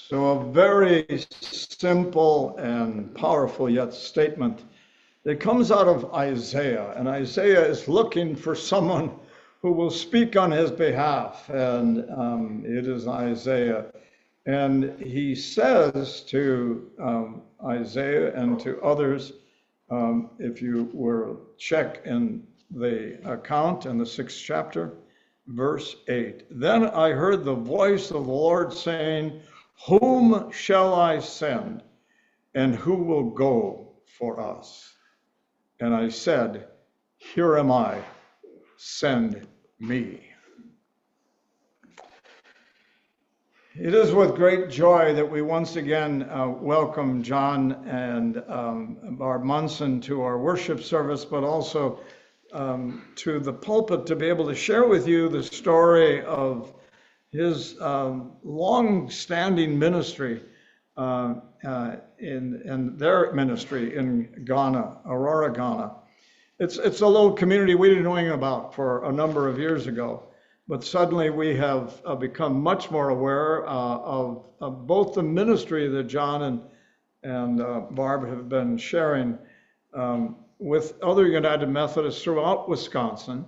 So a very simple and powerful yet statement that comes out of Isaiah. And Isaiah is looking for someone who will speak on his behalf. And it is Isaiah. And he says to Isaiah and to others, if you were check in the account in the 6th chapter, verse 8, then I heard the voice of the Lord saying, whom shall I send, and who will go for us? And I said, here am I, send me. It is with great joy that we once again welcome John and Barb Munson to our worship service, but also to the pulpit to be able to share with you the story of his long-standing ministry in their ministry in Ghana, Aurora, Ghana. It's a little community we didn't know anything about for a number of years ago, but suddenly we have become much more aware of both the ministry that John and Barb have been sharing with other United Methodists throughout Wisconsin,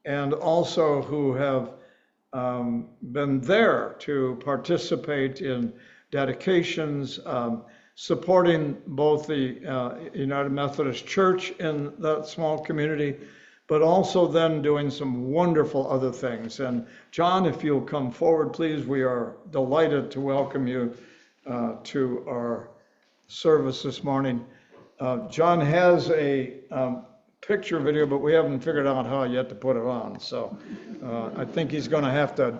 and also who have been there to participate in dedications, supporting both the United Methodist Church in that small community, but also then doing some wonderful other things. And John, if you'll come forward, please, we are delighted to welcome you to our service this morning. John has a picture video, but we haven't figured out how yet to put it on. So I think he's going to have to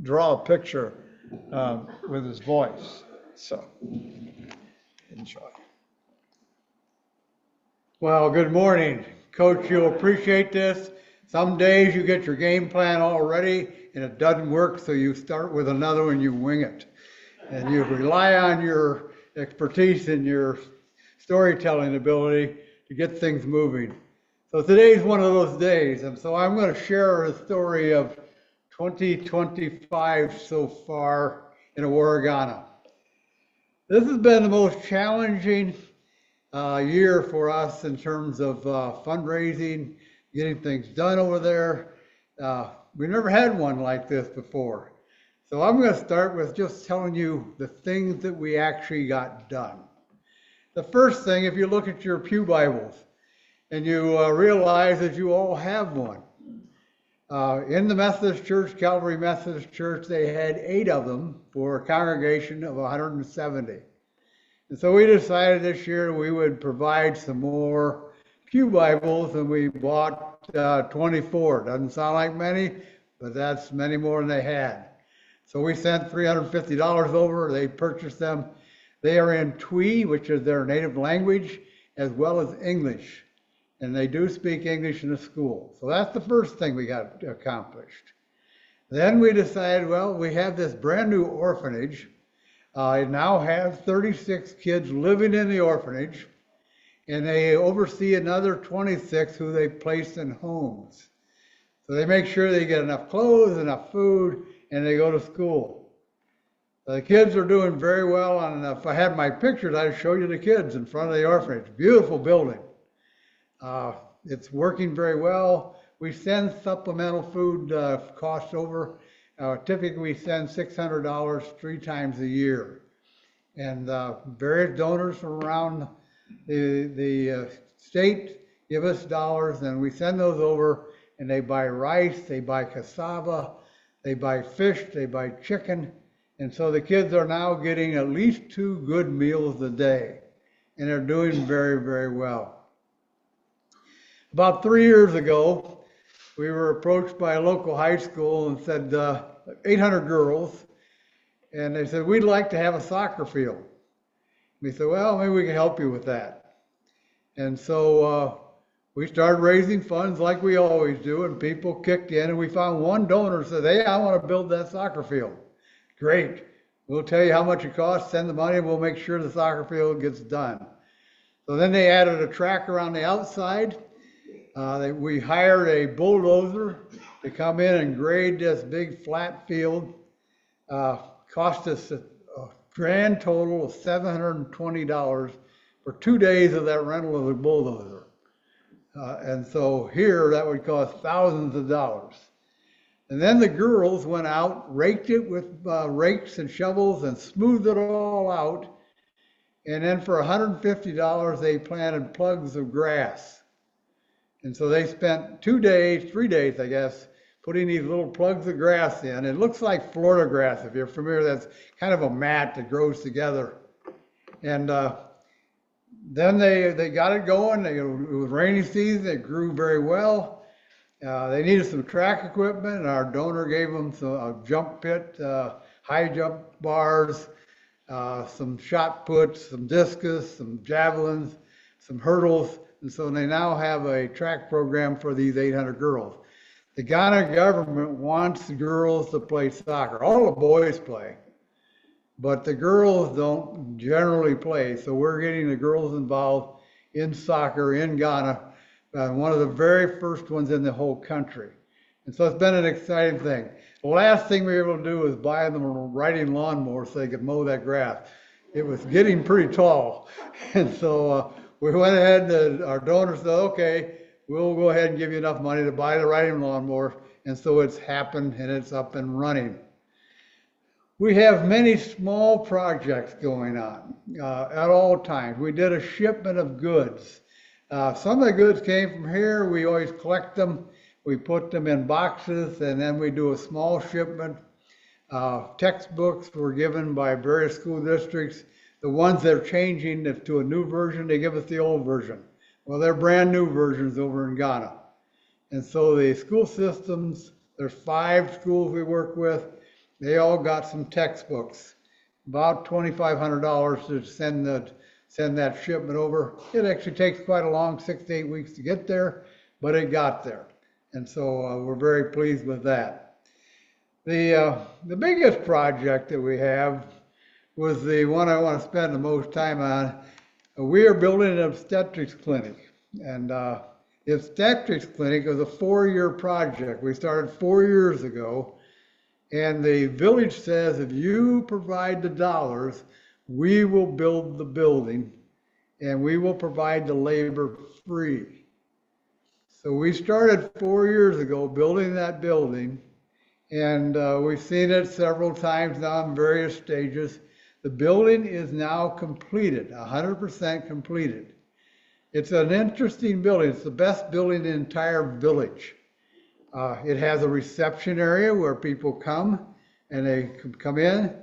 draw a picture with his voice. So enjoy. Well, good morning. Coach, you'll appreciate this. Some days you get your game plan all ready and it doesn't work, so you start with another one, you wing it. And you rely on your expertise and your storytelling ability to get things moving. So today's one of those days, and so I'm going to share a story of 2025 so far in Aurora, Ghana. This has been the most challenging year for us in terms of fundraising, getting things done over there. We never had one like this before. So I'm going to start with just telling you the things that we actually got done. The first thing, if you look at your pew Bibles and you realize that you all have one. In the Methodist Church, Calvary Methodist Church, they had 8 of them for a congregation of 170. And so we decided this year we would provide some more pew Bibles, and we bought 24. Doesn't sound like many, but that's many more than they had. So we sent $350 over. They purchased them. They are in Twi, which is their native language, as well as English. And they do speak English in the school. So that's the first thing we got accomplished. Then we decided, well, we have this brand new orphanage. It now has 36 kids living in the orphanage, and they oversee another 26 who they place in homes. So they make sure they get enough clothes, enough food, and they go to school. The kids are doing very well, and if I had my pictures, I'd show you the kids in front of the orphanage. Beautiful building. It's working very well. We send supplemental food costs over. Typically, we send $600 3 times a year. And various donors from around the state give us dollars, and we send those over, and they buy rice, they buy cassava, they buy fish, they buy chicken. And so the kids are now getting at least 2 good meals a day, and they're doing very, very well. About 3 years ago, we were approached by a local high school and said, 800 girls, and they said, we'd like to have a soccer field. We said, well, maybe we can help you with that. And so we started raising funds like we always do, and people kicked in, and we found one donor who said, hey, I want to build that soccer field. Great. We'll tell you how much it costs, send the money, and we'll make sure the soccer field gets done. So then they added a track around the outside, We hired a bulldozer to come in and grade this big flat field. Cost us a grand total of $720 for 2 days of that rental of the bulldozer. And so here that would cost thousands of dollars. And then the girls went out, raked it with rakes and shovels and smoothed it all out. And then for $150, they planted plugs of grass. And so they spent 2 days, 3 days, I guess, putting these little plugs of grass in. It looks like Florida grass, if you're familiar. That's kind of a mat that grows together. And then they got it going. It was rainy season. It grew very well. They needed some track equipment, and our donor gave them a jump pit, high jump bars, some shot puts, some discus, some javelins, some hurdles. And so they now have a track program for these 800 girls. The Ghana government wants the girls to play soccer. All the boys play, but the girls don't generally play. So we're getting the girls involved in soccer in Ghana, one of the very first ones in the whole country. And so it's been an exciting thing. The last thing we were able to do was buy them a riding lawnmower so they could mow that grass. It was getting pretty tall. And so we went ahead and our donor said, okay, we'll go ahead and give you enough money to buy the riding lawnmower. And so it's happened and it's up and running. We have many small projects going on at all times. We did a shipment of goods. Some of the goods came from here. We always collect them. We put them in boxes, and then we do a small shipment. Textbooks were given by various school districts. The ones that are changing to a new version, they give us the old version. Well, they're brand new versions over in Ghana. And so the school systems, there's 5 schools we work with. They all got some textbooks, about $2,500 to send that shipment over. It actually takes quite a long 6 to 8 weeks to get there, but it got there. And so we're very pleased with that. The biggest project that we have was the one I want to spend the most time on. We are building an obstetrics clinic. And the obstetrics clinic was a 4-year project. We started 4 years ago. And the village says, if you provide the dollars, we will build the building and we will provide the labor free. So we started 4 years ago building that building, and we've seen it several times now in various stages. The building is now completed, 100% completed. It's an interesting building. It's the best building in the entire village. It has a reception area where people come and they come in,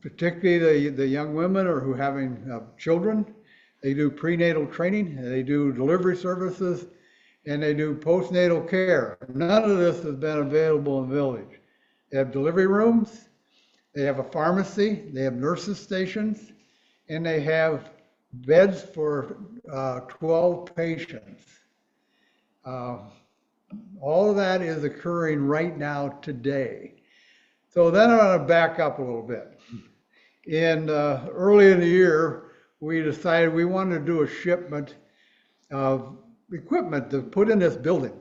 particularly the young women or who are having children. They do prenatal training, they do delivery services, and they do postnatal care. None of this has been available in the village. They have delivery rooms, they have a pharmacy, they have nurses stations, and they have beds for 12 patients. All of that is occurring right now today. So then I want to back up a little bit. Early in the year, we decided we wanted to do a shipment of equipment to put in this building.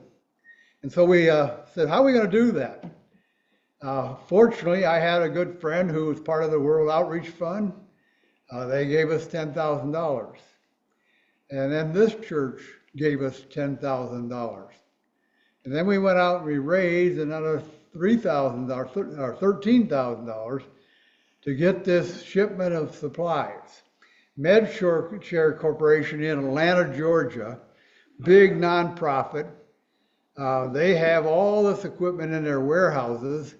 And so we said, how are we going to do that? Fortunately, I had a good friend who was part of the World Outreach Fund. They gave us $10,000. And then this church gave us $10,000. And then we went out and we raised another $3,000 or $13,000 to get this shipment of supplies. MedShare Corporation in Atlanta, Georgia, big nonprofit. They have all this equipment in their warehouses,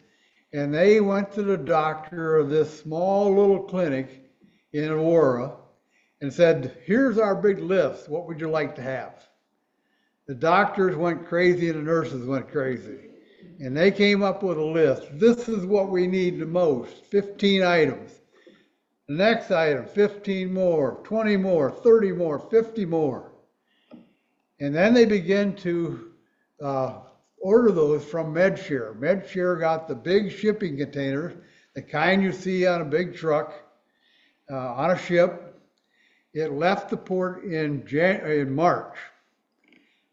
and they went to the doctor of this small little clinic in Aurora and said, here's our big list. What would you like to have? The doctors went crazy and the nurses went crazy. And they came up with a list. This is what we need the most, 15 items. The next item, 15 more, 20 more, 30 more, 50 more. And then they began to order those from MedShare. MedShare got the big shipping containers, the kind you see on a big truck, on a ship. It left the port in March.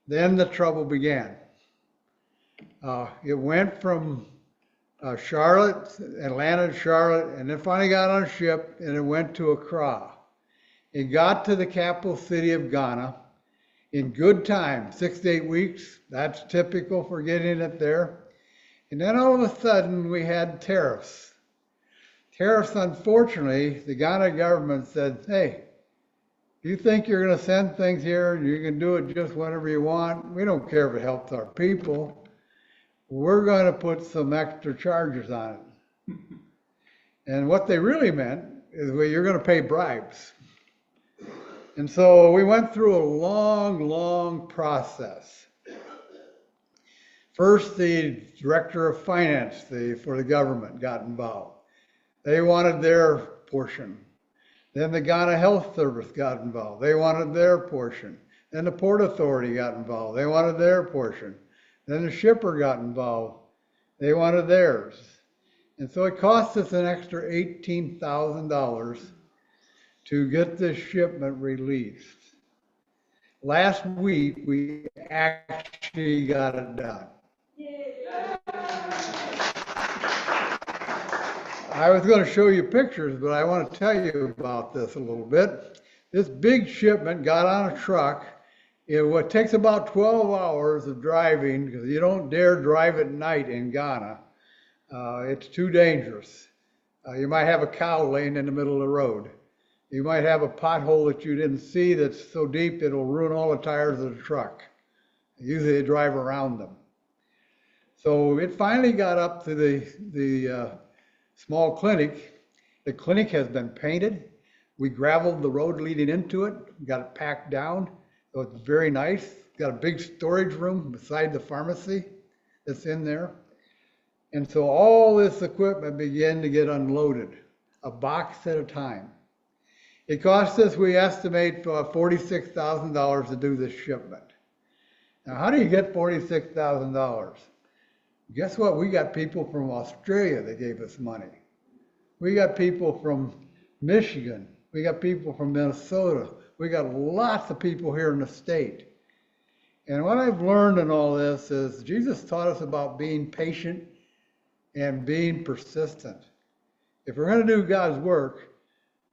Then the trouble began. It went from Charlotte, Atlanta to Charlotte, and then finally got on a ship and it went to Accra. It got to the capital city of Ghana in good time, 6 to 8 weeks. That's typical for getting it there. And then all of a sudden we had tariffs. Tariffs, unfortunately, the Ghana government said, hey, you think you're going to send things here and you can do it just whenever you want? We don't care if it helps our people. We're going to put some extra charges on it. And what they really meant is, well, you're going to pay bribes. And so we went through a long, long process. First, the director of finance for the government got involved. They wanted their portion. Then the Ghana Health Service got involved. They wanted their portion. Then the Port Authority got involved. They wanted their portion. Then the shipper got involved. They wanted theirs. And so it cost us an extra $18,000 to get this shipment released. Last week, we actually got it done. I was going to show you pictures, but I want to tell you about this a little bit. This big shipment got on a truck. It takes about 12 hours of driving because you don't dare drive at night in Ghana. It's too dangerous. You might have a cow laying in the middle of the road. You might have a pothole that you didn't see that's so deep it'll ruin all the tires of the truck. Usually they drive around them. So it finally got up to the small clinic. The clinic has been painted. We graveled the road leading into it, got it packed down. So it's very nice. Got a big storage room beside the pharmacy that's in there. And so all this equipment began to get unloaded, a box at a time. It cost us, we estimate, $46,000 to do this shipment. Now, how do you get $46,000? Guess what? We got people from Australia that gave us money. We got people from Michigan. We got people from Minnesota. We got lots of people here in the state. And what I've learned in all this is Jesus taught us about being patient and being persistent. If we're going to do God's work,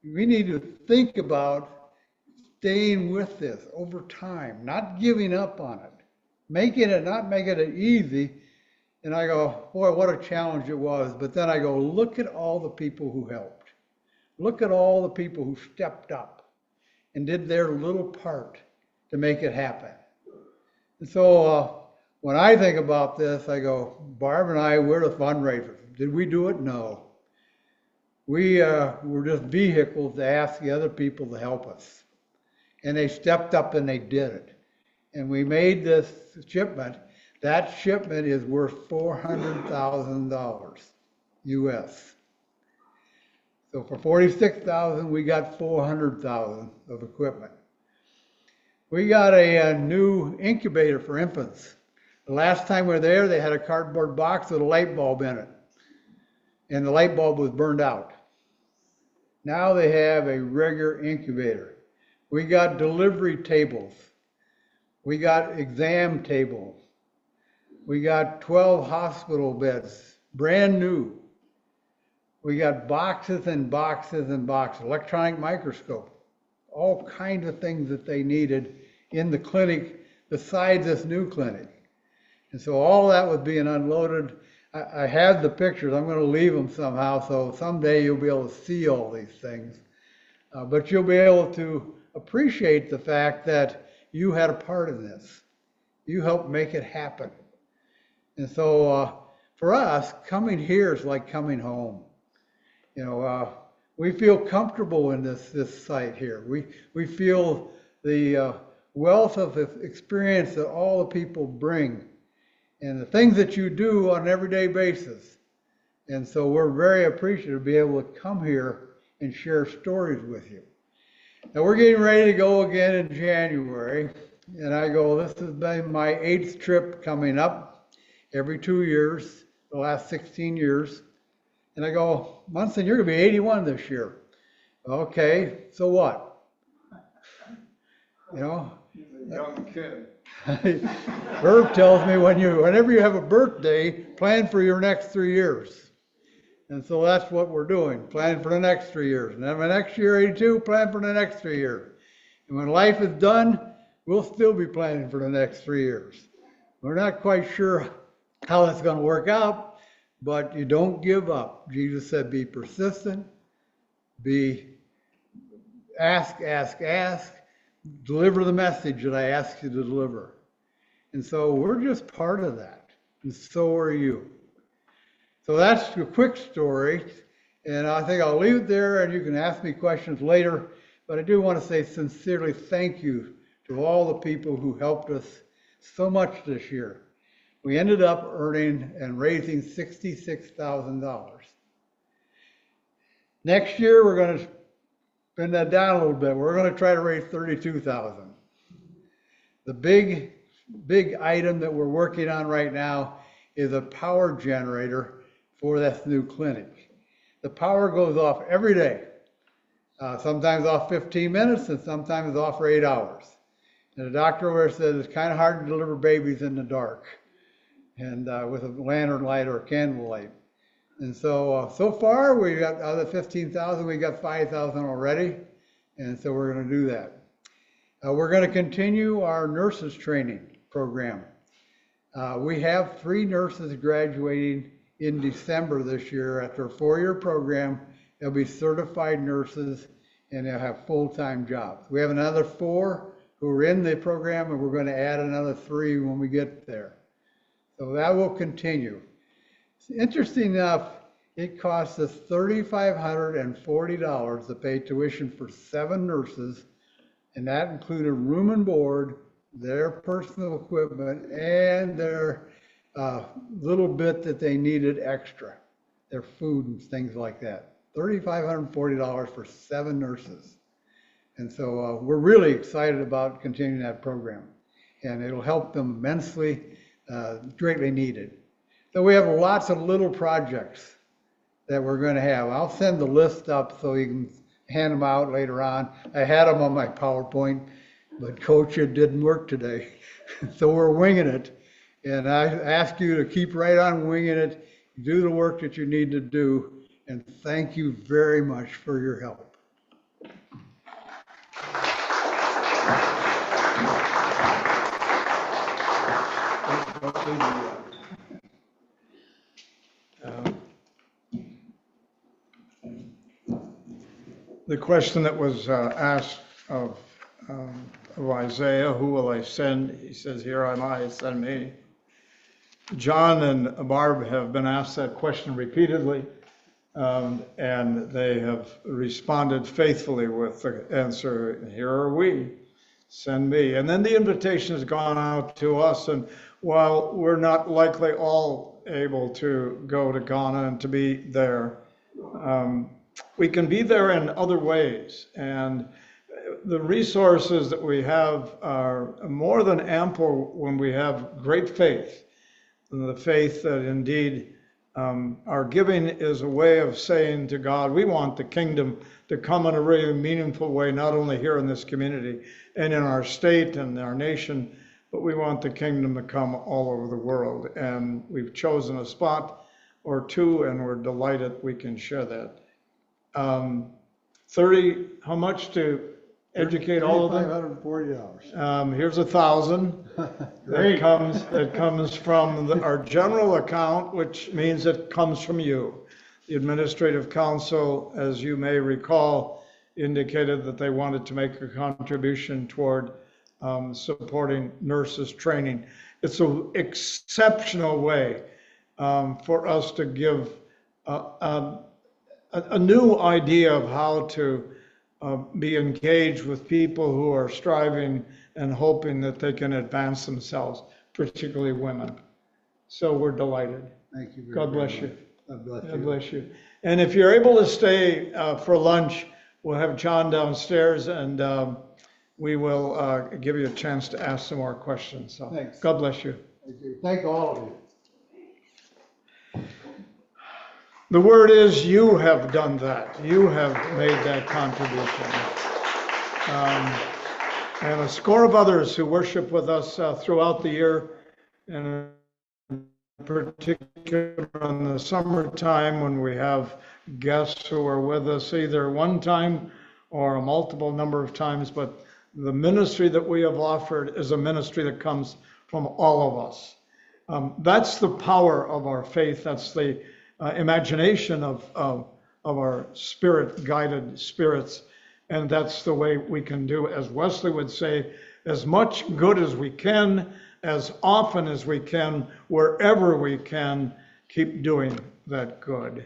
we need to think about staying with this over time, not giving up on it, not making it easy. And I go, boy, what a challenge it was. But then I go, look at all the people who helped. Look at all the people who stepped up and did their little part to make it happen. And so when I think about this, I go, Barb and I, we're the fundraisers. Did we do it? No. We were just vehicles to ask the other people to help us. And they stepped up and they did it. And we made this shipment. That shipment is worth $400,000 US. So for $46,000, we got $400,000 of equipment. We got a new incubator for infants. The last time we were there, they had a cardboard box with a light bulb in it. And the light bulb was burned out. Now they have a regular incubator. We got delivery tables. We got exam tables. We got 12 hospital beds, brand new. We got boxes and boxes and boxes, electronic microscope, all kinds of things that they needed in the clinic besides this new clinic. And so all that was being unloaded. I have the pictures. I'm going to leave them somehow, so someday you'll be able to see all these things. But you'll be able to appreciate the fact that you had a part in this. You helped make it happen. And so for us, coming here is like coming home. You know, we feel comfortable in this site here. We feel the wealth of experience that all the people bring and the things that you do on an everyday basis. And so we're very appreciative to be able to come here and share stories with you. Now we're getting ready to go again in January. And I go, this has been my 8th trip coming up every 2 years, the last 16 years. And I go, Munson, you're going to be 81 this year. Okay, so what? You know, He's a young kid. Herb tells me whenever you have a birthday, plan for your next 3 years. And so that's what we're doing, plan for the next 3 years. And then the next year, 82, plan for the next 3 years. And when life is done, we'll still be planning for the next 3 years. We're not quite sure how that's going to work out, but you don't give up. Jesus said, be persistent, ask, deliver the message that I ask you to deliver. And so we're just part of that, and so are you. So that's a quick story, and I think I'll leave it there, and you can ask me questions later, but I do want to say sincerely thank you to all the people who helped us so much this year. We ended up earning and raising $66,000. Next year, we're going to spend that down a little bit. We're going to try to raise $32,000. The big item that we're working on right now is a power generator for this new clinic. The power goes off every day, sometimes off 15 minutes and sometimes off for 8 hours. And the doctor over there says it's kind of hard to deliver babies in the dark and with a lantern light or a candle light. And so far we got out of the 15,000, we got 5,000 already, and so we're going to do that. We're going to continue our nurses training program. We have 3 nurses graduating in December this year after a 4-year program. They'll be certified nurses and they'll have full-time jobs. We have another 4 who are in the program, and we're going to add another 3 when we get there. So that will continue. Interesting enough, it costs us $3,540 to pay tuition for 7 nurses, and that included room and board, their personal equipment, and their little bit that they needed extra, their food and things like that. $3,540 for 7 nurses. And so we're really excited about continuing that program, and it'll help them immensely, greatly needed. So we have lots of little projects that we're going to have. I'll send the list up so you can hand them out later on. I had them on my PowerPoint, but Coach, it didn't work today. So we're winging it. And I ask you to keep right on winging it, do the work that you need to do, and thank you very much for your help. The question that was asked of Isaiah, who will I send? He says, here am I, send me. John and Barb have been asked that question repeatedly, and they have responded faithfully with the answer, here are we, send me. And then the invitation has gone out to us, and while we're not likely all able to go to Ghana and to be there, we can be there in other ways. And the resources that we have are more than ample when we have great faith. And the faith that indeed our giving is a way of saying to God, we want the kingdom to come in a really meaningful way, not only here in this community and in our state and our nation, but we want the kingdom to come all over the world. And we've chosen a spot or 2, and we're delighted we can share that. 30, how much to educate all of them? $3,540. Here's 1,000. That comes from our general account, which means it comes from you. The Administrative Council, as you may recall, indicated that they wanted to make a contribution toward supporting nurses training. It's an exceptional way for us to give a new idea of how to be engaged with people who are striving and hoping that they can advance themselves, particularly women. So we're delighted. Thank you. God bless you. God bless you. God bless you. And if you're able to stay for lunch, we'll have John downstairs, and we will give you a chance to ask some more questions. So Thanks. God bless you. Thank you. Thank all of you. The word is you have done that. You have made that contribution. and a score of others who worship with us throughout the year, and in particular in the summertime when we have guests who are with us either one time or a multiple number of times. But the ministry that we have offered is a ministry that comes from all of us. That's the power of our faith. That's the imagination of our spirit-guided spirits. And that's the way we can do, as Wesley would say, as much good as we can, as often as we can, wherever we can, keep doing that good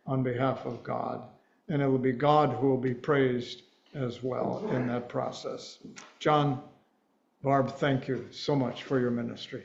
on behalf of God. And it will be God who will be praised as well in that process. John, Barb, thank you so much for your ministry.